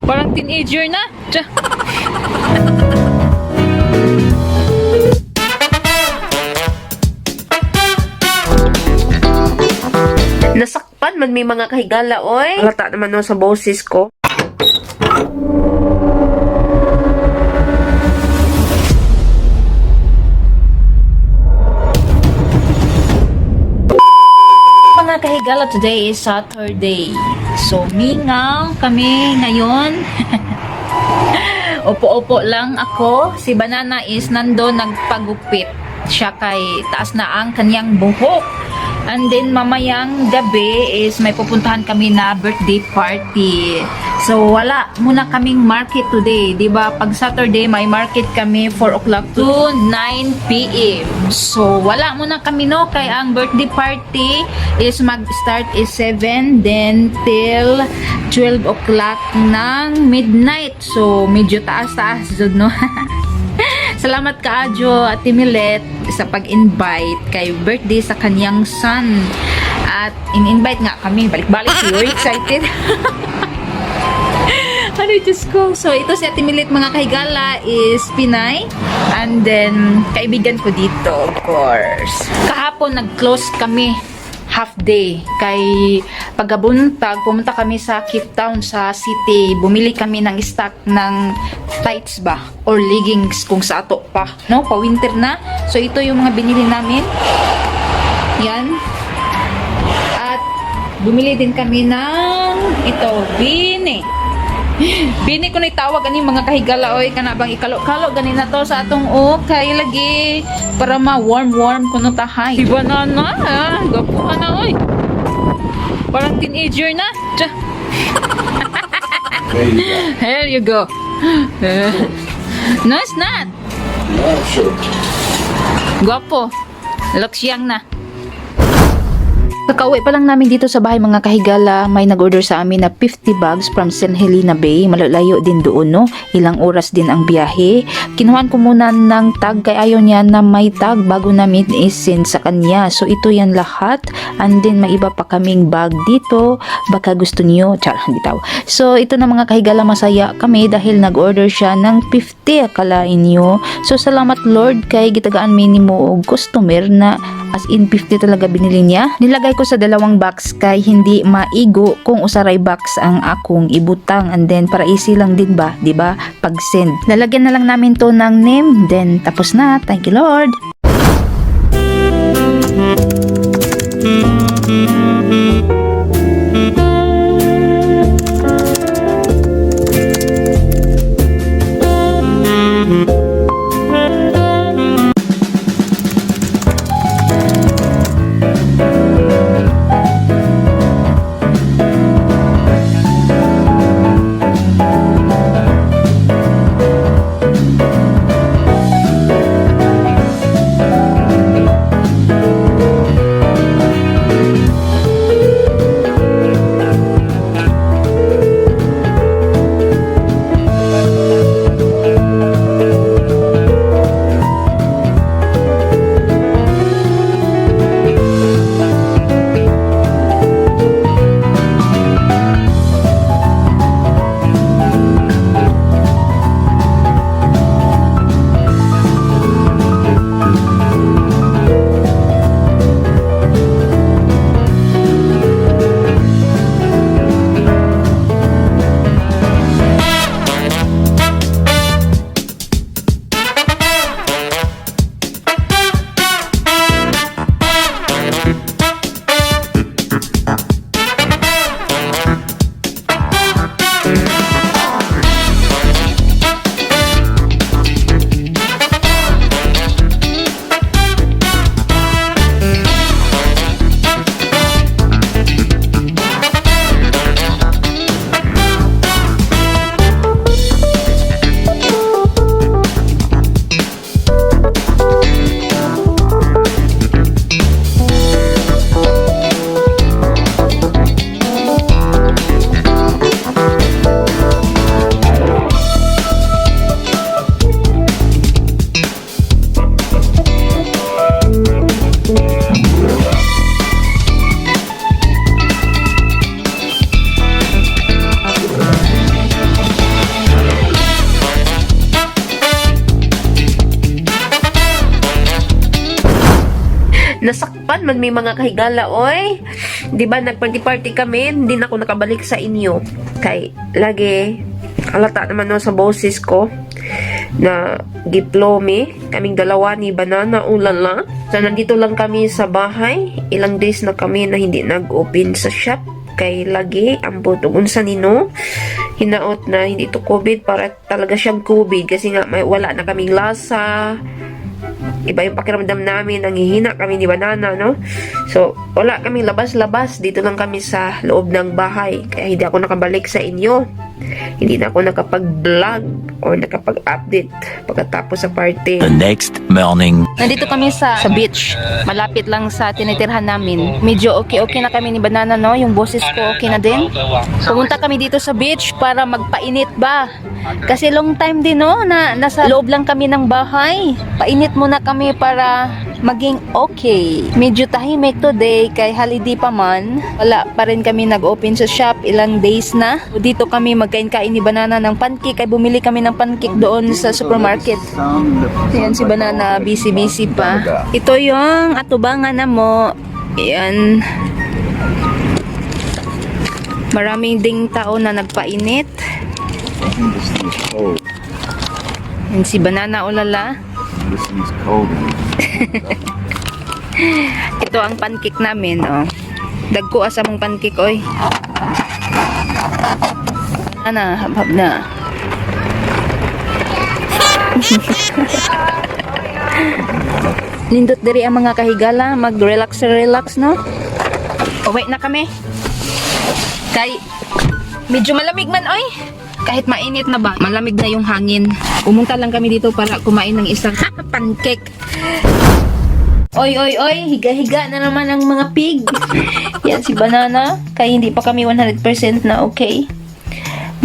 Parang teenager na. Tsa. Nasakpan man may mga kahigala, oy. Halata naman no sa boses ko. Mga kahigala, today is Saturday. So, mingaw kami ngayon. Opo-opo lang ako. Si Banana is nando nagpagupit. Siya kay taas na ang kanyang buhok. And then mamayang gabi is may pupuntahan kami na birthday party. So wala muna kaming market today, 'di ba? Pag Saturday may market kami 4 o'clock to 9 PM. So wala muna kami no kay ang birthday party is mag-start is 7 then till 12 o'clock ng midnight. So medyo taas-taas jud no. Salamat kaadyo Ate Milet sa pag-invite kay birthday sa kanyang son. At in-invite nga kami. Balik-balik. You're excited? Ano Diyos ko? So, ito si Ate Milet mga kahigala is Pinay. And then, kaibigan ko dito, of course. Kahapon, nag-close kami half day. Kay pagkabuntag, pumunta kami sa Cape Town sa city. Bumili kami ng stock ng tights ba? Or leggings kung sa ato pa. No? Pa-winter na. So, ito yung mga binili namin. Yan. At bumili din kami ng ito, Bini. Bini ko na itawag ani mga kahigala oy kanabang ikalo-kalo gani na to sa atong kay lagi para ma-warm kuno tahay. Di Banana ha? Gapuhan na oy. Parang teenager na. Tsa. There you go. No, it's not. Yeah, sure. Guwapo. Laksyang na. Kakauwi pa lang namin dito sa bahay mga kahigala, may nag-order sa amin na 50 bags from St. Helena Bay. Malalayo din doon no, ilang oras din ang biyahe. Kinuhaan ko muna ng tag kay ayaw niya na may tag bago namin isend sa kanya. So ito yan lahat and then may iba pa kaming bag dito. Baka gusto niyo, bitaw. So ito na mga kahigala, masaya kami dahil nag-order siya ng 50 akalain niyo. So salamat Lord kay gitagaan minimo og customer na as in 50 talaga binili niya. Nilagay ko sa dalawang box kay hindi maigo kung usaray box ang akong ibutang and then para easy lang din ba, 'di ba? Pag send. Lalagyan na lang namin to ng name then tapos na. Thank you Lord. Nasakpan man may mga kahigala, oy. Di ba nag-party-party kami, hindi na ako nakabalik sa inyo. Kay, lagi, halata naman no sa boses ko na diplome, kaming dalawa ni Banana, ulala. So, nandito lang kami sa bahay. Ilang days na kami na hindi nag-open sa shop. Kay lagi, ang butugon sa nino, hinaot na hindi to COVID, para talaga siyang COVID. Kasi nga, wala na kaming lasa. Iba yung pakiramdam namin, nanghihina kami ni Banana, no? So, wala kaming labas-labas. Dito lang kami sa loob ng bahay. Kaya hindi ako nakabalik sa inyo. Hindi na ako nakapag-vlog or nakapag-update pagkatapos sa party. The next morning. Nandito kami sa beach. Malapit lang sa tinitirhan namin. Medyo okay na kami ni Banana, no? Yung boses ko okay na din. Pumunta kami dito sa beach para magpainit ba? Kasi long time din, no? Na nasa loob lang kami ng bahay. Painit muna kami para maging okay. Medyo tahimik today kay holiday pa man. Wala pa rin kami nag-open sa shop. Ilang days na. Dito kami magkain-kain ni Banana ng pancake. Ay bumili kami ng pancake doon sa supermarket. Ayan si Banana, busy pa. Ito yung atubangan na mo. Ayan. Maraming ding tao na nagpainit. This thing's cold. Ayan si Banana, ulala. This thing's cold. Ito ang pancake namin, oh. Dagko asa mong pancake, oy. Ana, habhab na. Nindot diri ang mga kahigala, mag-relax, no? Uwi na kami. Kay, medyo malamig man, oy. Kahit mainit na ba, malamig na yung hangin. Pumunta lang kami dito para kumain ng isang pancake. Oy, higa-higa na naman ang mga pig. Yan si Banana. Kaya hindi pa kami 100% na okay.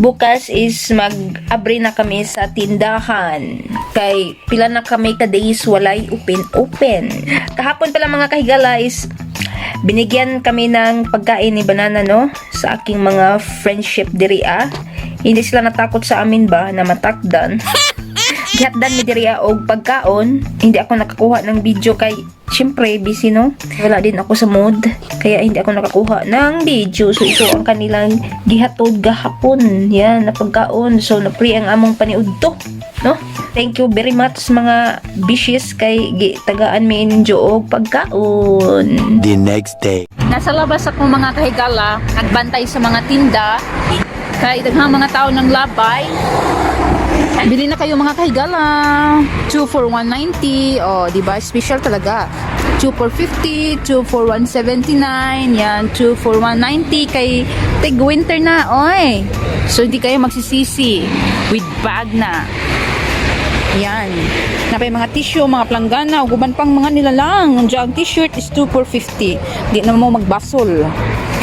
Bukas is mag-abri na kami sa tindahan. Kay pila na kami ka-days walay open. Kahapon pala mga kahigala is binigyan kami ng pagkain ni Banana, no? Sa aking mga friendship diri, Hindi sila natakot sa amin ba na matakdan. Gihatdan mi diri og pagkaon. Hindi ako nakakuha ng video kay syempre busy, no? Wala din ako sa mood. Kaya hindi ako nakakuha ng video. So ito ang kanilang gihatod gahapon. Yan, na pagkaon. So na-free ang among paniudto, no? Thank you very much mga bishes kay tagaan mi ninyo og pagkaon. The next day. Nasa labas ako mga kahigala, nagbantay sa mga tinda. Kaya daghang mga tao ng labay. Bili na kayo mga kahigala. 2 for 190. Oh, di ba? Special talaga. 2 for 50, 2 for 179. Yan, 2 for 190 kay tig winter na, oy. So hindi kayo magsisisi with bag na. Yan. Napay mga tissue, mga planggana, uguban pang mga nilalang. Ang t-shirt is 2 for 50. Di na mo magbasol.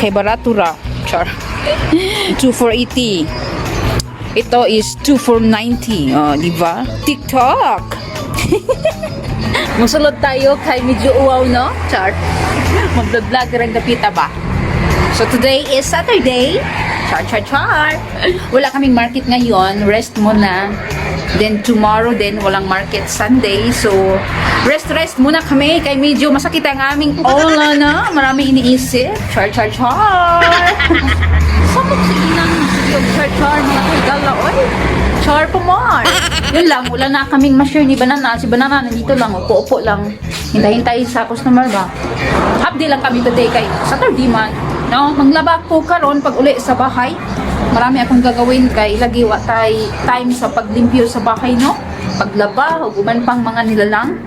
Kay baratura. Char. 2 for 80. Ito is 2 for 90. Oh, di ba? TikTok. Musulod tayo kay medyo uwaw, no? Char. Mag-vlog rin kapita ba? So today is Saturday. Char. Wala kaming market ngayon. Rest muna. Then tomorrow din walang market Sunday. So rest muna kami kay medyo masakit ang aming ola na. Maraming iniisip. Char. Samot si inang char mga kahigala, oy. Char pa more. Yun lang, wala na kaming ma-share ni Banana. Si Banana nandito lang, upo lang. Hintay sa customer ba. Half day lang kami today kay Saturday man. No, manglaba ko karon pag uli sa bahay. Marami akong gagawin kay lagi wa tay time sa paglimpyo sa bahay, no? Paglaba, uguman pang mga nilalang.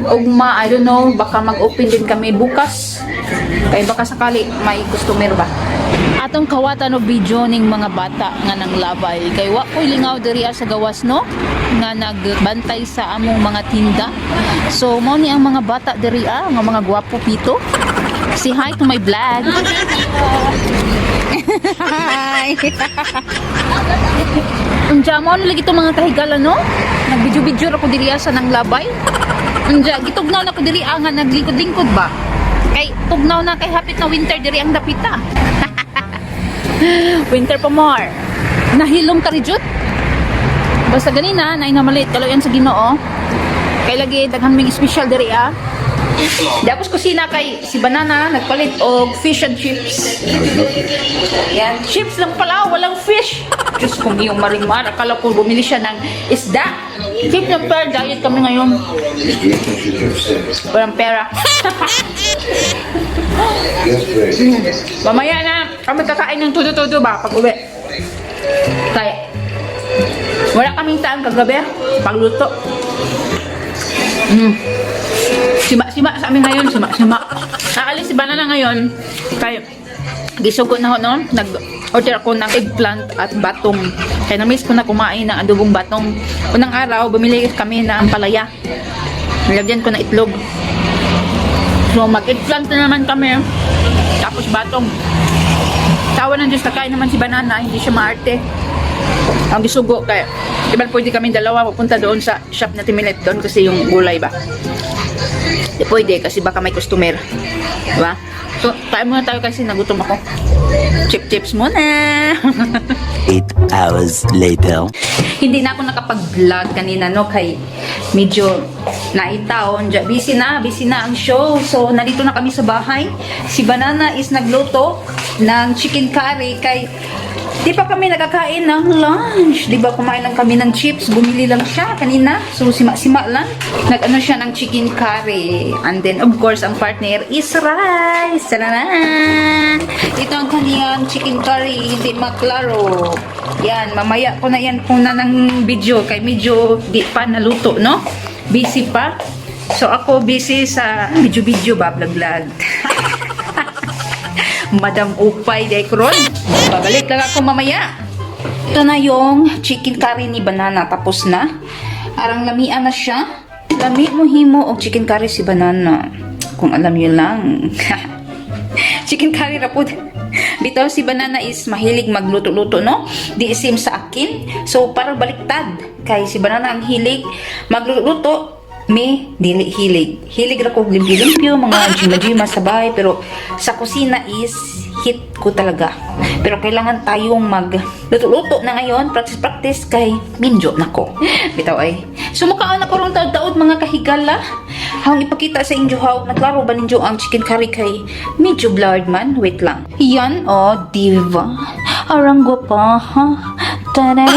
Ugma, I don't know, baka mag-open din kami bukas. Kay baka sakali may customer ba. Atong kawatan og video ning mga bata nga nang labay. Kay wa ko'y lingaw diri sa gawas, no? Nga nagbantay sa among mga tinda. So, mao ni ang mga bata diri nga mga gwapo pito. Say hi to my vlog. Hi. Unja mo lagi to mga kahigala, no? Nagbidyo-bidyo ako diri sa nang labay. Unja gitugnaw na ko diri nga naglingkod-lingkod ba. Kay tugnaw na kay hapit na winter diri ang dapita. Winter pa more. Nahilom ka rijut. Basta ganina, nay na malit kaloyan sa Ginoo. Kay lagi daghan ming special diri Tapos kusina kay si Banana nagpalit og fish and chips. Yan, chips lang pala, walang fish. Diyos kong iyong marimar, akala ko bumili siya ng isda. Chips ng pera, diet kami ngayon. Walang pera. Mamaya na kami kakain ng todo-todo ba pag uwi. Kaya wala kaming taan kagabi pagluto. Sima sa amin ngayon, sima. Naalis si Banana ngayon. Kaya gisugo na ho, no? Nag-order ako ng eggplant at batong. Kaya na-miss ko na kumain ng adobong batong. Unang araw, bumili kami ng palaya. Nilagyan ko na itlog. So, mag-eggplant na naman kami. Tapos batong. Tawa ng Diyos, nakain naman si Banana. Hindi siya maarte. Ang gisugo. Kaya, di ba pwede kami dalawa pupunta doon sa shop na Timilit doon kasi yung gulay ba? Di pwede kasi baka may customer. Diba? So, kain muna tayo kasi nagutom ako. Chips muna. 8 hours later. Hindi na ako nakapag-vlog kanina, no? Kay medyo naitaon. Busy na ang show. So, nandito na kami sa bahay. Si Banana is nagluto ng chicken curry kay di pa kami nakakain ng lunch. Di ba kumain lang kami ng chips. Bumili lang siya kanina. So, sima-sima lang. Nag-ano siya ng chicken curry. And then, of course, ang partner is rice. Tararan! Ito ang kaniyang chicken curry. Hindi maklaro. Yan. Mamaya ko na yan kuna ng video. Kay medyo di pa naluto, no? Busy pa. So, ako busy sa video ba? Vlog-vlog. Madam Upay Dekron. Babalik lang ako mamaya. Ito na yung chicken curry ni Banana. Tapos na. Arang lamian na siya. Lami mo himo og chicken curry si Banana. Kung alam nyo lang. Chicken curry na po. Bitaw si Banana is mahilig magluto-luto, no? Di isim sa akin. So, parang baliktad. Kay si Banana ang hilig magluto-luto. Me, dili hilig. Hilig ra ko limpyo-limpyo, mga jima-jima sa bahay. Pero sa kusina is hit ko talaga. Pero kailangan tayong mag-luto-luto na ngayon. Practice kay minjo na ko. Bitaw ay. So mukaan na ko rin taod-taod mga kahigala. Hang ipakita sa inyo how naglaro ba ninyo ang chicken curry kay medyo blurred man. Wait lang. Yan diva. Aranggo pa, ha? Taran!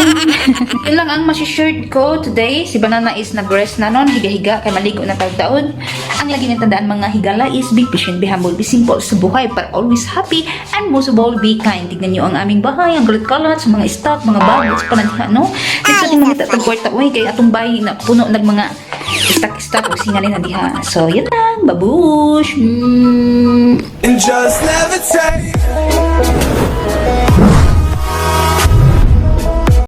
Yun lang ang masishirt ko today. Si Banana is nag-rest na nun. Higa-higa kay maligo na taon-taon. Ang lagi nang tandaan mga higala is be patient, be humble, be simple sa buhay para always happy and most of all be kind. Tignan nyo ang aming bahay, ang kalat-kalat sa mga stock, mga bago sa panandihan, no? Next natin mga tatagkwarta, uy, kay atong bahay na puno ng mga stock o singalin na diha. So, yun lang. Babush! And just levitate.